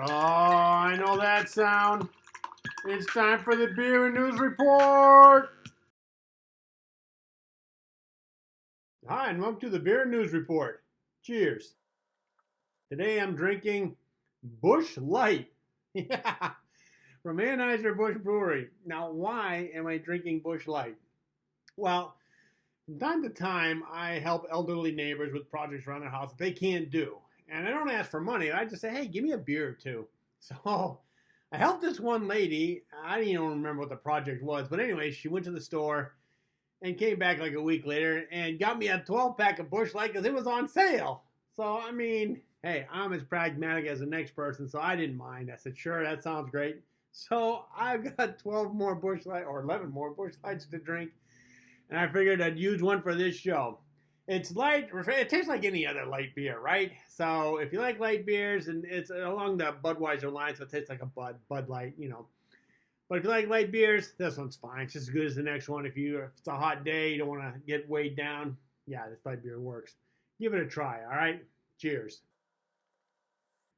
Oh, I know that sound. It's time for the Beer and News Report. Hi, and welcome to the Beer and News Report. Cheers. Today I'm drinking Busch Light. Yeah, from Anheuser-Busch Brewery. Now, why am I drinking Busch Light? Well, from time to time, I help elderly neighbors with projects around their house that they can't do. And I don't ask for money. I just say, hey, give me a beer or two. So I helped this one lady. I don't even remember what the project was. But anyway, she went to the store and came back like a week later and got me a 12-pack of Busch Light because it was on sale. So, I mean, hey, I'm as pragmatic as the next person, so I didn't mind. I said, sure, that sounds great. So I've got 12 more Busch Light or 11 more Busch Lights to drink. And I figured I'd use one for this show. It's light. It tastes like any other light beer, right? So if you like light beers, and it's along the Budweiser line, so it tastes like a Bud Light, you know. But if you like light beers, this one's fine. It's just as good as the next one. If it's a hot day, you don't want to get weighed down, yeah, this light beer works. Give it a try, all right? Cheers.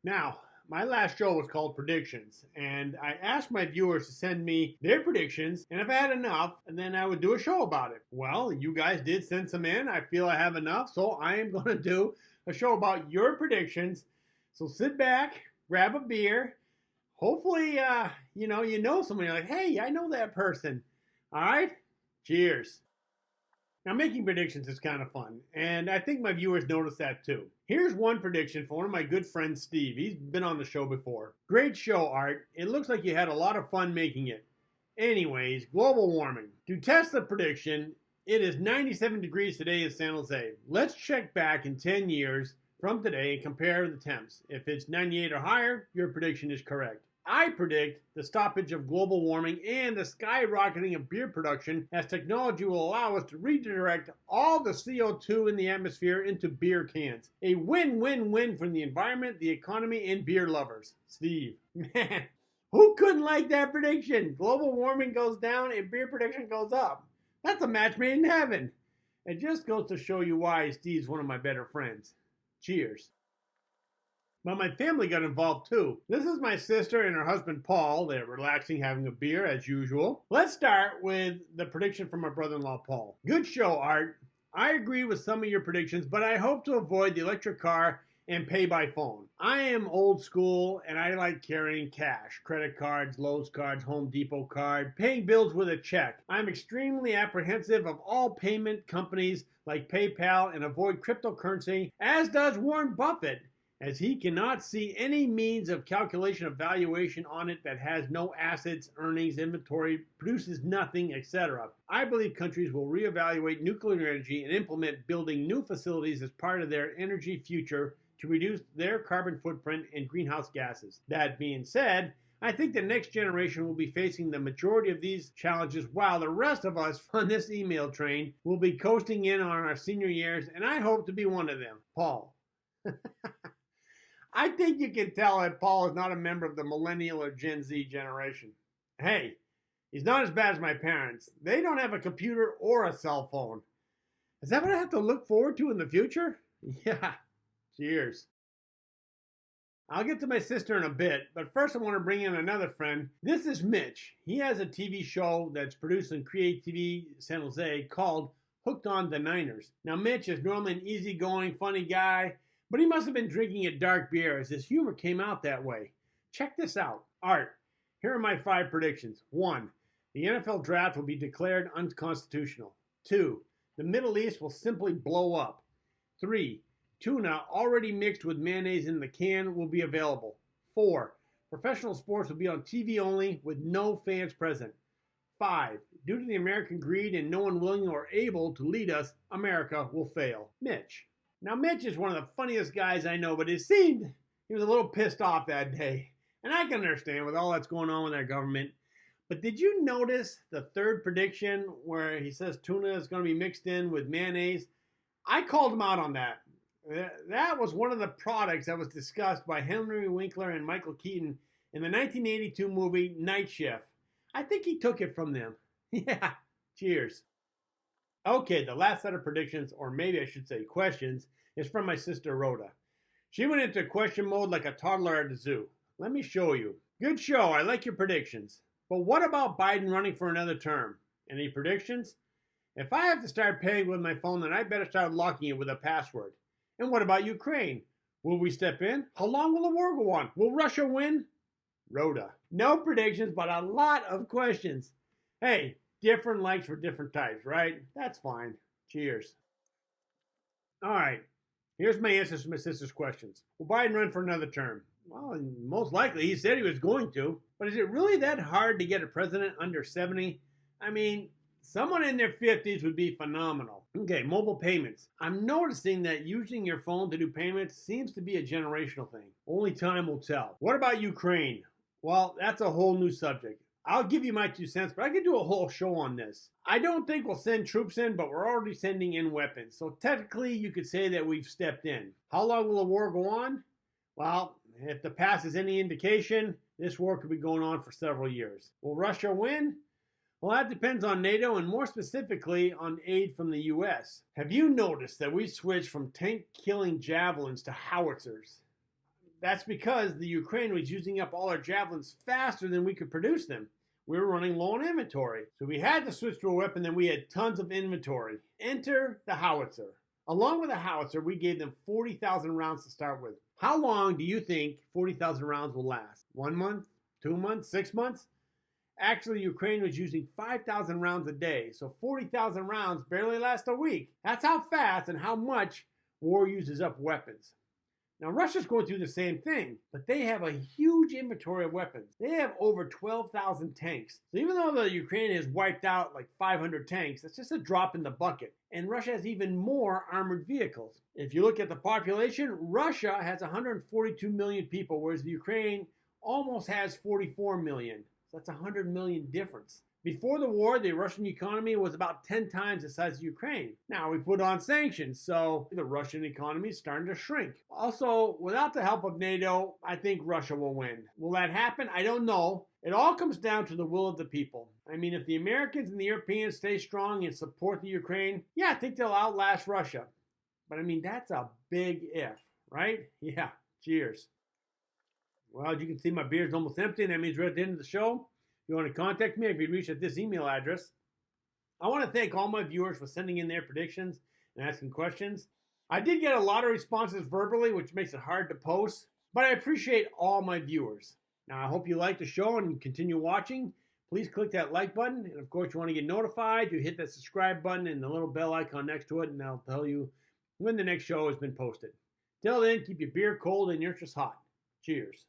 Now, my last show was called Predictions, and I asked my viewers to send me their predictions, and if I had enough, then I would do a show about it. Well, you guys did send some in. I feel I have enough, so I am going to do a show about your predictions. So sit back, grab a beer. Hopefully, you know someone. You're like, hey, I know that person. All right? Cheers. Now, making predictions is kind of fun, and I think my viewers notice that too. Here's one prediction for one of my good friends, Steve. He's been on the show before. Great show, Art. It looks like you had a lot of fun making it. Anyways, global warming. To test the prediction, it is 97 degrees today in San Jose. Let's check back in 10 years from today and compare the temps. If it's 98 or higher, your prediction is correct. I predict the stoppage of global warming and the skyrocketing of beer production as technology will allow us to redirect all the CO2 in the atmosphere into beer cans. A win-win-win for the environment, the economy, and beer lovers. Steve. Man, who couldn't like that prediction? Global warming goes down and beer production goes up. That's a match made in heaven. It just goes to show you why Steve's one of my better friends. Cheers. But my family got involved too. This is my sister and her husband Paul. They're relaxing, having a beer as usual. Let's start with the prediction from my brother-in-law Paul. Good show, Art. I agree with some of your predictions, but I hope to avoid the electric car and pay by phone. I am old school and I like carrying cash, credit cards, Lowe's cards, Home Depot card, paying bills with a check. I'm extremely apprehensive of all payment companies like PayPal and avoid cryptocurrency, as does Warren Buffett, as he cannot see any means of calculation of valuation on it that has no assets, earnings, inventory, produces nothing, etc. I believe countries will reevaluate nuclear energy and implement building new facilities as part of their energy future to reduce their carbon footprint and greenhouse gases. That being said, I think the next generation will be facing the majority of these challenges while the rest of us on this email train will be coasting in on our senior years, and I hope to be one of them. Paul. I think you can tell that Paul is not a member of the millennial or Gen Z generation. Hey, he's not as bad as my parents. They don't have a computer or a cell phone. Is that what I have to look forward to in the future? Yeah, cheers. I'll get to my sister in a bit, but first I want to bring in another friend. This is Mitch. He has a TV show that's produced in Create TV San Jose called Hooked on the Niners. Now, Mitch is normally an easygoing, funny guy, but he must have been drinking a dark beer as his humor came out that way. Check this out. Art, here are my 5 predictions. 1. The NFL draft will be declared unconstitutional. 2. The Middle East will simply blow up. 3. Tuna already mixed with mayonnaise in the can will be available. 4. Professional sports will be on TV only with no fans present. 5. Due to the American greed and no one willing or able to lead us, America will fail. Mitch. Now, Mitch is one of the funniest guys I know, but it seemed he was a little pissed off that day. And I can understand with all that's going on with our government. But did you notice the third prediction where he says tuna is going to be mixed in with mayonnaise? I called him out on that. That was one of the products that was discussed by Henry Winkler and Michael Keaton in the 1982 movie Night Shift. I think he took it from them. Yeah, cheers. Okay, the last set of predictions, or maybe I should say questions, is from my sister Rhoda. She went into question mode like a toddler at the zoo. Let me show you. Good show. I like your predictions. But what about Biden running for another term? Any predictions? If I have to start paying with my phone, then I better start locking it with a password. And what about Ukraine? Will we step in? How long will the war go on? Will Russia win? Rhoda. No predictions, but a lot of questions. Hey, different likes for different types, right? That's fine. Cheers. All right. Here's my answers to my sister's questions. Will Biden run for another term? Well, most likely. He said he was going to. But is it really that hard to get a president under 70? I mean, someone in their 50s would be phenomenal. Okay, mobile payments. I'm noticing that using your phone to do payments seems to be a generational thing. Only time will tell. What about Ukraine? Well, that's a whole new subject. I'll give you my 2 cents, but I could do a whole show on this. I don't think we'll send troops in, but we're already sending in weapons. So technically, you could say that we've stepped in. How long will the war go on? Well, if the past is any indication, this war could be going on for several years. Will Russia win? Well, that depends on NATO and more specifically on aid from the U.S. Have you noticed that we switched from tank-killing javelins to howitzers? That's because the Ukraine was using up all our javelins faster than we could produce them. We were running low on inventory. So we had to switch to a weapon that we had tons of inventory. Enter the howitzer. Along with the howitzer, we gave them 40,000 rounds to start with. How long do you think 40,000 rounds will last? 1 month? 2 months? 6 months? Actually, Ukraine was using 5,000 rounds a day, so 40,000 rounds barely last a week. That's how fast and how much war uses up weapons. Now, Russia's going through the same thing, but they have a huge inventory of weapons. They have over 12,000 tanks. So even though the Ukraine has wiped out like 500 tanks, that's just a drop in the bucket. And Russia has even more armored vehicles. If you look at the population, Russia has 142 million people, whereas the Ukraine almost has 44 million. So that's a 100 million difference. Before the war, the Russian economy was about 10 times the size of Ukraine. Now we put on sanctions, so the Russian economy is starting to shrink. Also, without the help of NATO, I think Russia will win. Will that happen? I don't know. It all comes down to the will of the people. I mean, if the Americans and the Europeans stay strong and support the Ukraine, yeah, I think they'll outlast Russia. But I mean, that's a big if, right? Yeah, cheers. Well, as you can see, my beer is almost empty, and that means we're at the end of the show. If you want to contact me, I can be reached at this email address. I want to thank all my viewers for sending in their predictions and asking questions. I did get a lot of responses verbally, which makes it hard to post, but I appreciate all my viewers. Now, I hope you like the show and continue watching. Please click that like button, and of course, you want to get notified, you hit that subscribe button and the little bell icon next to it, and I'll tell you when the next show has been posted. Till then, keep your beer cold and your interest hot. Cheers.